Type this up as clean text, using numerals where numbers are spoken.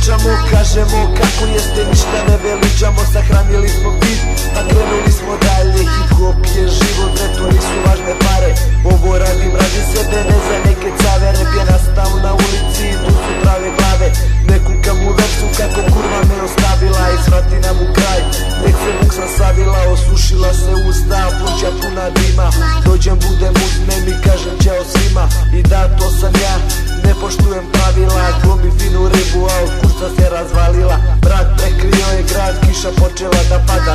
pričamo, kažemo kako jeste, ništa ne veličamo. Sahranili smo bit, pa krenuli smo dalje. Hip hop je život, bre, to nisu važne pare. Ovo radim radi sebe, ne za neke cave. Rap je nastao na ulici i tu su prave glave. Ne kukam u versu kako kurva me ostavila i svrati nam u kraj. Nek se buksa savila, osušila se usta, pluća puna dima. Dođem, budem, uzmem i kažem ćao svima. I da, to sam ja, ne poštujem pravila. Glumi finu ribu, a od kursa se razvalila. Brat prekrio je grad, kiša počela da pada.